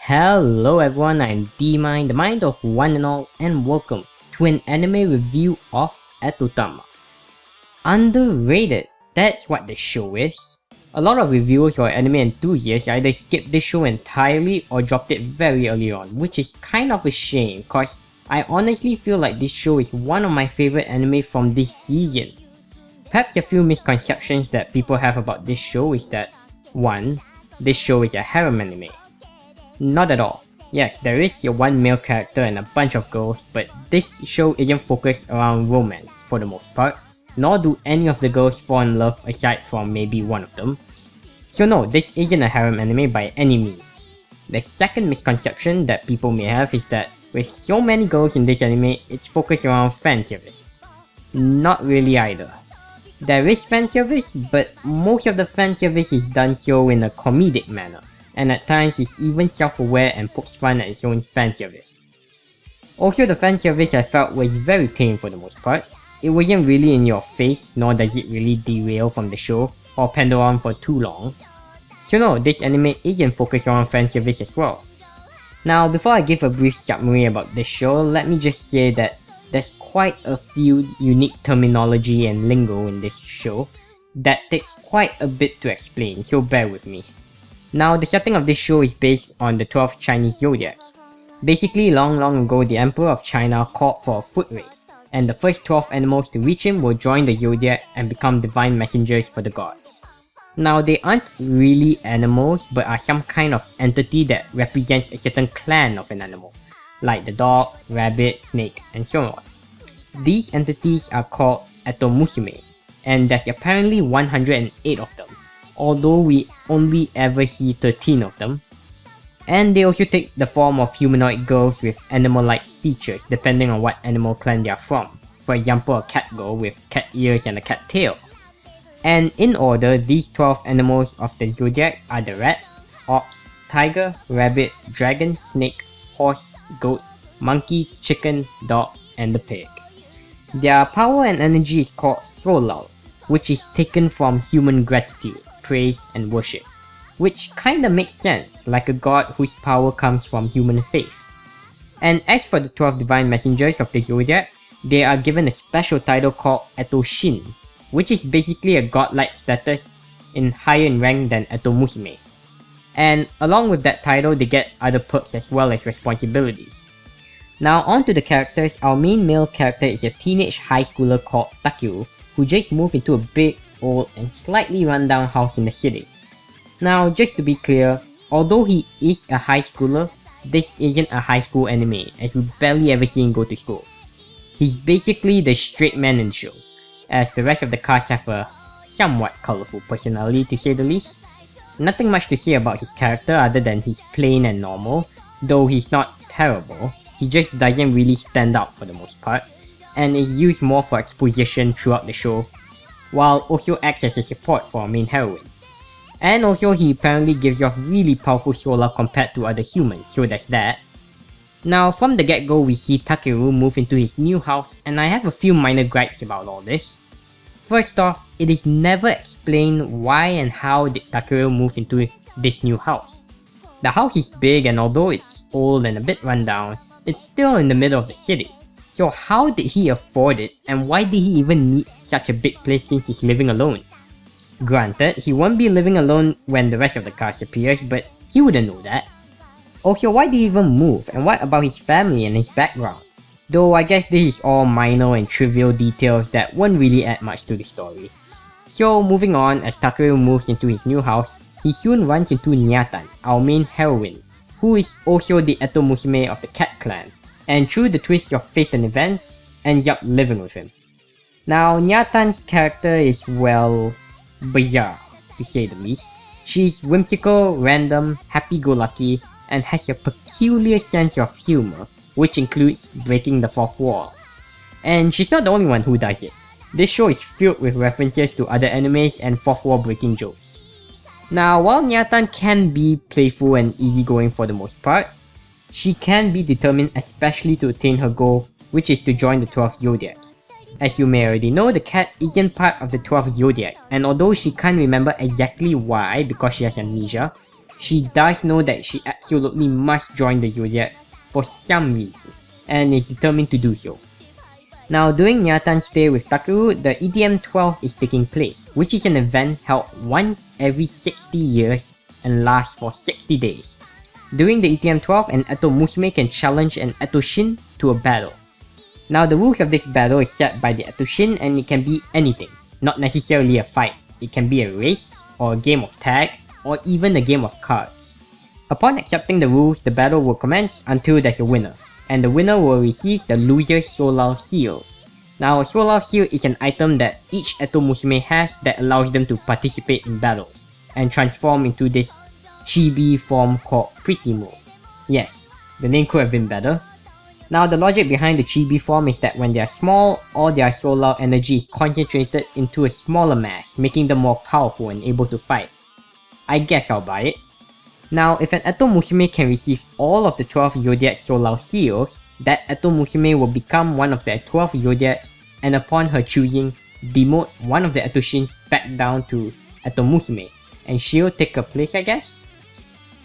Hello everyone, I'm D-Mind, the mind of one and all, and welcome to an anime review of Etotama. Underrated, that's what the show is. A lot of reviewers or anime enthusiasts either skipped this show entirely or dropped it very early on, which is kind of a shame cause I honestly feel like this show is one of my favorite anime from this season. Perhaps a few misconceptions that people have about this show is that 1. This show is a harem anime. Not at all. Yes, there is your one male character and a bunch of girls, but this show isn't focused around romance for the most part, nor do any of the girls fall in love aside from maybe one of them. So no, this isn't a harem anime by any means. The second misconception that people may have is that with so many girls in this anime, it's focused around fan service. Not really either. There is fan service, but most of the fan service is done so in a comedic manner, and at times is even self-aware and pokes fun at its own fan service. Also, the fan service I felt was very tame for the most part. It wasn't really in your face, nor does it really derail from the show or pander on for too long. So no, this anime isn't focused on fan service as well. Now, before I give a brief summary about this show, let me just say that there's quite a few unique terminology and lingo in this show that takes quite a bit to explain, so bear with me. Now, the setting of this show is based on the 12 Chinese zodiacs. Basically, long ago, the Emperor of China called for a foot race, and the first 12 animals to reach him will join the zodiac and become divine messengers for the gods. Now, they aren't really animals, but are some kind of entity that represents a certain clan of an animal, like the dog, rabbit, snake, and so on. These entities are called Etomusume, and there's apparently 108 of them, although we only ever see 13 of them. And they also take the form of humanoid girls with animal-like features depending on what animal clan they are from. For example, a cat girl with cat ears and a cat tail. And in order, these 12 animals of the zodiac are the rat, ox, tiger, rabbit, dragon, snake, horse, goat, monkey, chicken, dog, and the pig. Their power and energy is called soul love, which is taken from human gratitude, praise, and worship, which kinda makes sense, like a god whose power comes from human faith. And as for the 12 divine messengers of the zodiac, they are given a special title called Etoshin, which is basically a godlike status higher in rank than Etomusume. And along with that title, they get other perks as well as responsibilities. Now on to the characters. Our main male character is a teenage high schooler called Takeru, who just moved into a big, old, and slightly run-down house in the city. Now, just to be clear, although he is a high schooler, this isn't a high school anime, as we barely ever see him go to school. He's basically the straight man in the show, as the rest of the cast have a somewhat colourful personality to say the least. Nothing much to say about his character other than he's plain and normal, though he's not terrible. He just doesn't really stand out for the most part, and is used more for exposition throughout the show, while also acts as a support for our main heroine. And also, he apparently gives off really powerful soul love compared to other humans, so there's that. Now, from the get-go, we see Takeru move into his new house, and I have a few minor gripes about all this. First off, it is never explained why and how did Takeru move into this new house. The house is big, and although it's old and a bit rundown, it's still in the middle of the city. So how did he afford it, and why did he even need such a big place since he's living alone? Granted, he won't be living alone when the rest of the cast appears, but he wouldn't know that. Also, why did he even move, and what about his family and his background? Though I guess this is all minor and trivial details that won't really add much to the story. So moving on, as Takeru moves into his new house, he soon runs into Nyatan, our main heroine, who is also the Etomusume of the cat clan, and through the twist of fate and events, ends up living with him. Now, Nyatan's character is, well, bizarre, to say the least. She's whimsical, random, happy-go-lucky, and has a peculiar sense of humor, which includes breaking the fourth wall. And she's not the only one who does it. This show is filled with references to other animes and fourth wall breaking jokes. Now, while Nyatan can be playful and easygoing for the most part, she can be determined especially to attain her goal, which is to join the 12 zodiacs. As you may already know, the cat isn't part of the 12 zodiacs, and although she can't remember exactly why because she has amnesia, she does know that she absolutely must join the Zodiac for some reason, and is determined to do so. Now, during Nyatan's stay with Takeru, the ETM-12 is taking place, which is an event held once every 60 years and lasts for 60 days. During the ETM-12, an Eto Musume can challenge an Eto Shin to a battle. Now, the rules of this battle is set by the Eto Shin, and it can be anything, not necessarily a fight. It can be a race, or a game of tag, or even a game of cards. Upon accepting the rules, the battle will commence until there's a winner, and the winner will receive the loser's Solar Seal. Now, a Solar Seal is an item that each Eto Musume has that allows them to participate in battles, and transform into this chibi form called Pretty Mo. Yes, the name could have been better. Now, the logic behind the chibi form is that when they are small, all their solar energy is concentrated into a smaller mass, making them more powerful and able to fight. I guess I'll buy it. Now, if an Eto Musume can receive all of the 12 Zodiac Solar Seals, that Eto Musume will become one of the 12 Zodiacs, and upon her choosing, demote one of the Eto Shins back down to Eto Musume, and she'll take her place, I guess?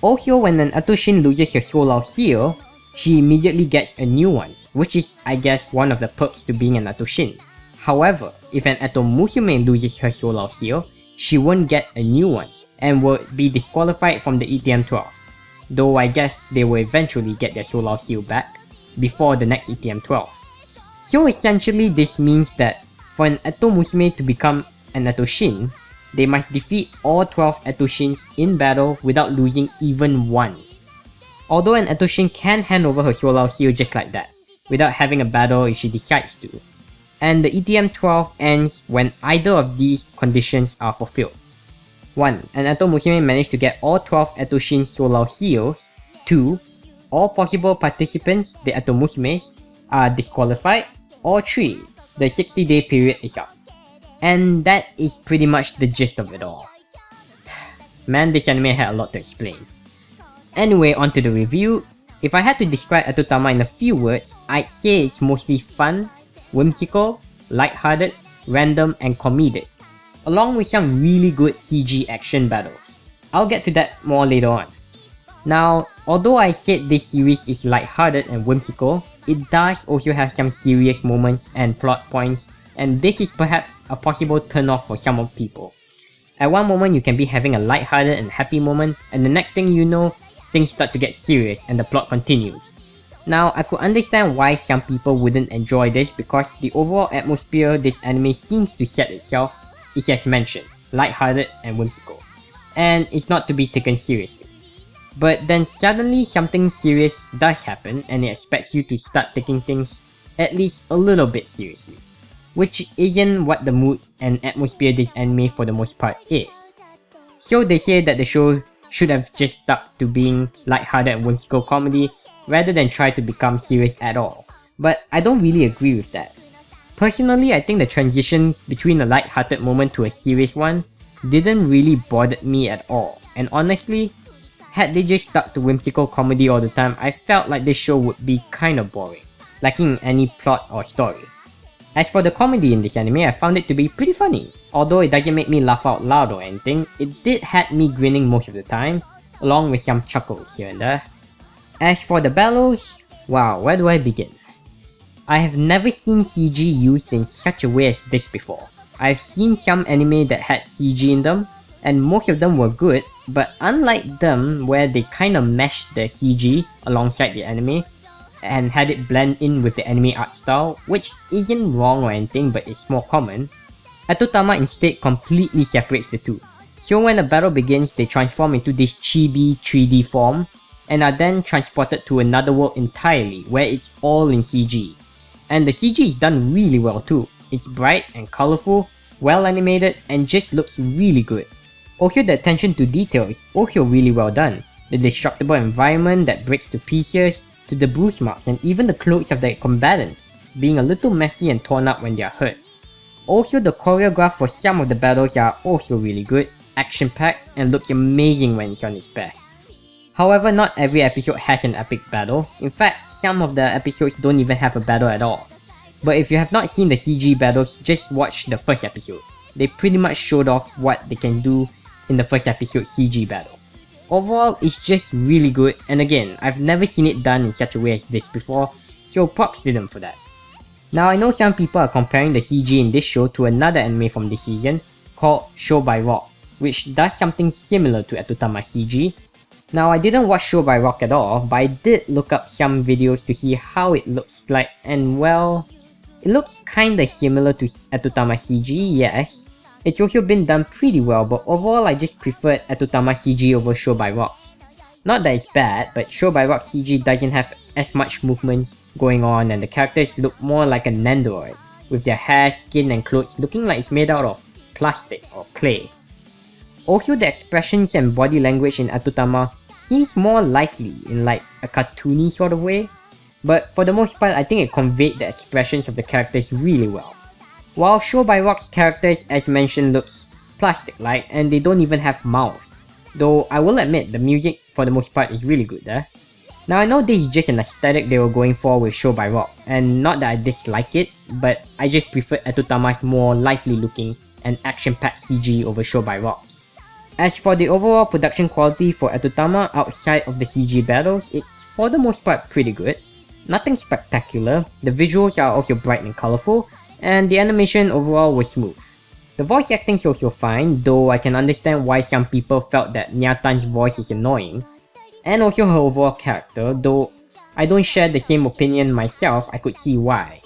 Also, when an Eto Shin loses her Solar Seal, she immediately gets a new one, which is, I guess, one of the perks to being an Eto Shin. However, if an Eto Musume loses her Solar Seal, she won't get a new one, and will be disqualified from the ETM-12, though I guess they will eventually get their Solar Seal back before the next ETM-12. So essentially, this means that for an Eto Musume to become an Eto Shin, they must defeat all 12 Eto Shins in battle without losing even once. Although an Eto Shin can hand over her Solar Seal just like that, without having a battle if she decides to. And the ETM-12 ends when either of these conditions are fulfilled. 1. An Eto Musume managed to get all 12 Eto Shin Solar Seals. 2. All possible participants, the Eto Musumes, are disqualified. Or 3. The 60-day period is up. And that is pretty much the gist of it all. Man, this anime had a lot to explain. Anyway, on to the review. If I had to describe Etotama in a few words, I'd say it's mostly fun, whimsical, lighthearted, random, and comedic, along with some really good CG action battles. I'll get to that more later on. Now, although I said this series is lighthearted and whimsical, it does also have some serious moments and plot points, and this is perhaps a possible turn-off for some people. At one moment you can be having a lighthearted and happy moment, and the next thing you know, things start to get serious and the plot continues. Now, I could understand why some people wouldn't enjoy this because the overall atmosphere this anime seems to set itself is, as mentioned, lighthearted and whimsical, and it's not to be taken seriously. But then suddenly something serious does happen and it expects you to start taking things at least a little bit seriously, which isn't what the mood and atmosphere this anime for the most part is. So they say that the show should have just stuck to being lighthearted and whimsical comedy rather than try to become serious at all, but I don't really agree with that. Personally, I think the transition between a lighthearted moment to a serious one didn't really bother me at all, and honestly, had they just stuck to whimsical comedy all the time, I felt like this show would be kinda boring, lacking any plot or story. As for the comedy in this anime, I found it to be pretty funny. Although it doesn't make me laugh out loud or anything, it did have me grinning most of the time, along with some chuckles here and there. As for the battles, wow, where do I begin? I have never seen CG used in such a way as this before. I've seen some anime that had CG in them, and most of them were good, but unlike them where they kinda meshed the CG alongside the anime, and had it blend in with the anime art style, which isn't wrong or anything but it's more common, Etotama instead completely separates the two. So when a battle begins, they transform into this chibi 3D form, and are then transported to another world entirely, where it's all in CG. And the CG is done really well too. It's bright and colourful, well animated, and just looks really good. Also, the attention to detail is also really well done. The destructible environment that breaks to pieces, to the bruise marks and even the clothes of the combatants being a little messy and torn up when they are hurt. Also, the choreograph for some of the battles are also really good, action-packed, and looks amazing when it's on its best. However, not every episode has an epic battle. In fact, some of the episodes don't even have a battle at all. But if you have not seen the CG battles, just watch the first episode. They pretty much showed off what they can do in the first episode CG battle. overall it's just really good, and again, I've never seen it done in such a way as this before, so props to them for that. Now I know some people are comparing the CG in this show to another anime from this season called Show by Rock, which does something similar to Etotama CG. Now I didn't watch Show by Rock at all, but I did look up some videos to see how it looks like, and well, it looks kinda similar to Etotama CG, yes. It's also been done pretty well, but overall I just preferred Etotama CG over Show by Rock's. Not that it's bad, but Show by Rock CG doesn't have as much movements going on, and the characters look more like an android, with their hair, skin and clothes looking like it's made out of plastic or clay. Also, the expressions and body language in Etotama seems more lively in like a cartoony sort of way, but for the most part I think it conveyed the expressions of the characters really well. While Show by Rock's characters, as mentioned, looks plastic-like and they don't even have mouths, though I will admit the music for the most part is really good there. Now I know this is just an aesthetic they were going for with Show by Rock, and not that I dislike it, but I just prefer Etotama's more lively looking and action-packed CG over Show by Rock's. As for the overall production quality for Etotama outside of the CG battles, it's for the most part pretty good. Nothing spectacular, the visuals are also bright and colourful, and the animation overall was smooth. The voice acting is also fine, though I can understand why some people felt that Nyatan's voice is annoying, and also her overall character, though I don't share the same opinion myself, I could see why.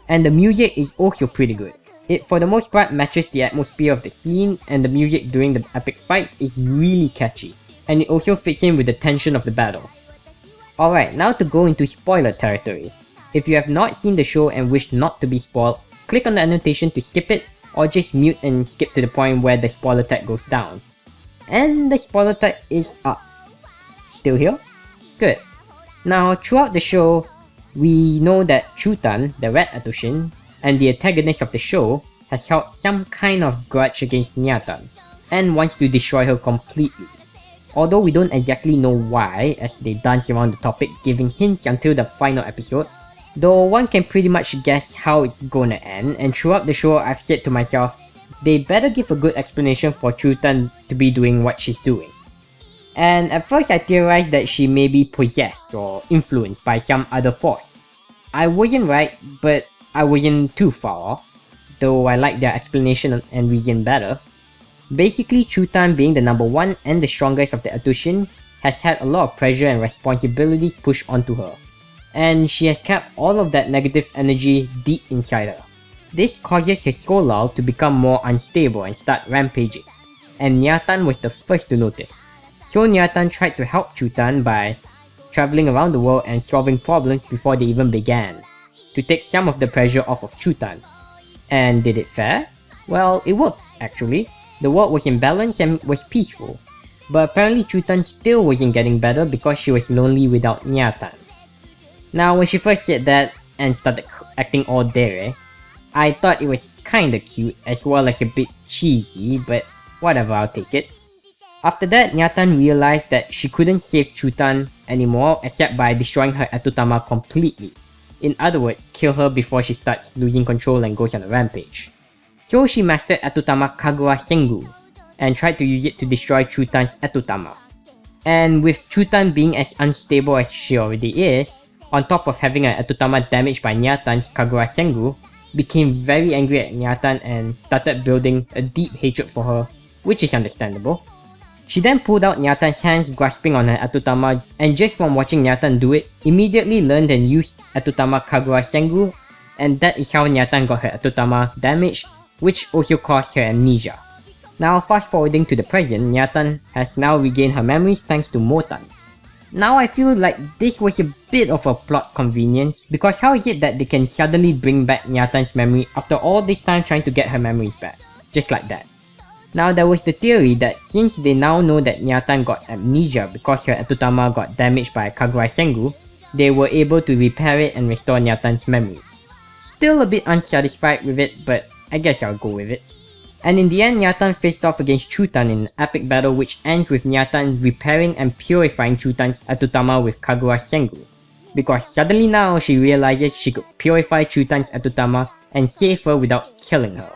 And the music is also pretty good. It for the most part matches the atmosphere of the scene, and the music during the epic fights is really catchy, and it also fits in with the tension of the battle. Alright, now to go into spoiler territory. If you have not seen the show and wish not to be spoiled, click on the annotation to skip it, or just mute and skip to the point where the spoiler tag goes down. And the spoiler tag is up. Still here? Good. Now, throughout the show, we know that Chutan, the Red Atushin, and the antagonist of the show, has held some kind of grudge against Nyatan, and wants to destroy her completely. Although we don't exactly know why, as they dance around the topic giving hints until the final episode, though one can pretty much guess how it's gonna end, and throughout the show I've said to myself, they better give a good explanation for Chutan to be doing what she's doing. And at first I theorized that she may be possessed or influenced by some other force. I wasn't right, but I wasn't too far off, though I like their explanation and reason better. Basically, Chutan, being the number one and the strongest of the Atushin, has had a lot of pressure and responsibilities pushed onto her, and she has kept all of that negative energy deep inside her. This causes her soul to become more unstable and start rampaging, and Nyatan was the first to notice. So Nyatan tried to help Chutan by traveling around the world and solving problems before they even began, to take some of the pressure off of Chutan. And did it fair? Well, it worked actually. The world was in balance and was peaceful, but apparently Chutan still wasn't getting better because she was lonely without Nyatan. Now when she first said that and started acting all dere, I thought it was kinda cute as well as a bit cheesy, but whatever, I'll take it. After that, Nyatan realized that she couldn't save Chutan anymore except by destroying her Etotama completely. In other words, kill her before she starts losing control and goes on a rampage. So she mastered Etotama Kagura Sengu and tried to use it to destroy Chutan's Etotama. And with Chutan being as unstable as she already is, on top of having her Etotama damaged by Nyatan's Kagura Sengu, became very angry at Nyatan and started building a deep hatred for her, which is understandable. She then pulled out Nyatan's hands grasping on her Etotama, and just from watching Nyatan do it, immediately learned and used Etotama Kagura Sengu, and that is how Nyatan got her Etotama damaged, which also caused her amnesia. Now fast forwarding to the present, Nyatan has now regained her memories thanks to Motan. Now I feel like this was a bit of a plot convenience, because how is it that they can suddenly bring back Nyatan's memory after all this time trying to get her memories back? Just like that. Now there was the theory that since they now know that Nyatan got amnesia because her Etotama got damaged by Kagura Sengu, they were able to repair it and restore Nyatan's memories. Still a bit unsatisfied with it, but I guess I'll go with it. And in the end, Nyatan faced off against Chutan in an epic battle which ends with Nyatan repairing and purifying Chutan's Etotama with Kagura Sengu. Because suddenly now she realizes she could purify Chutan's Etotama and save her without killing her.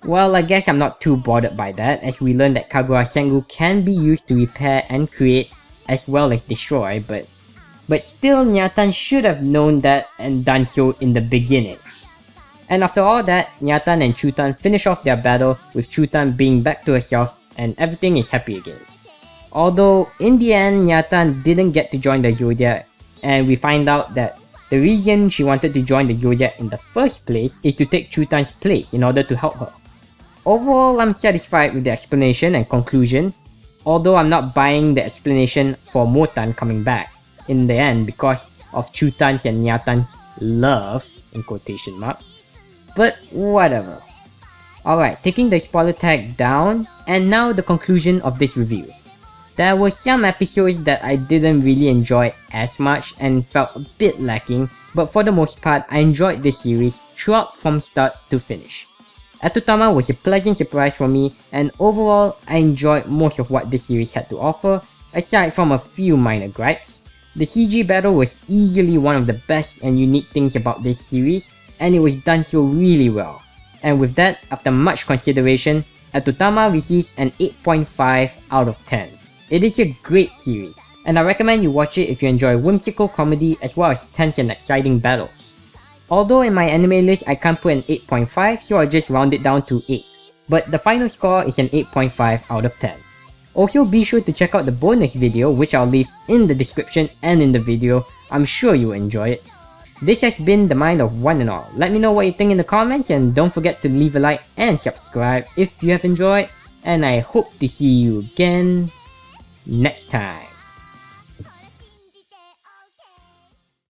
Well, I guess I'm not too bothered by that, as we learned that Kagura Sengu can be used to repair and create as well as destroy, but still Nyatan should have known that and done so in the beginning. And after all that, Nyatan and Chutan finish off their battle with Chutan being back to herself and everything is happy again. Although in the end, Nyatan didn't get to join the Zodiac, and we find out that the reason she wanted to join the Zodiac in the first place is to take Chutan's place in order to help her. Overall, I'm satisfied with the explanation and conclusion, although I'm not buying the explanation for Motan coming back in the end because of Chutan's and Nyatan's love, in quotation marks. But whatever. Alright, taking the spoiler tag down, and now the conclusion of this review. There were some episodes that I didn't really enjoy as much and felt a bit lacking, but for the most part, I enjoyed this series throughout from start to finish. Etotama was a pleasant surprise for me, and overall, I enjoyed most of what this series had to offer, aside from a few minor gripes. The CG battle was easily one of the best and unique things about this series, and it was done so really well. And with that, after much consideration, Etotama receives an 8.5 out of 10. It is a great series, and I recommend you watch it if you enjoy whimsical comedy as well as tense and exciting battles. Although in my anime list I can't put an 8.5, so I'll just round it down to 8. But the final score is an 8.5 out of 10. Also be sure to check out the bonus video, which I'll leave in the description and in the video. I'm sure you'll enjoy it. This has been the mind of one and all. Let me know what you think in the comments, and don't forget to leave a like and subscribe if you have enjoyed, and I hope to see you again next time.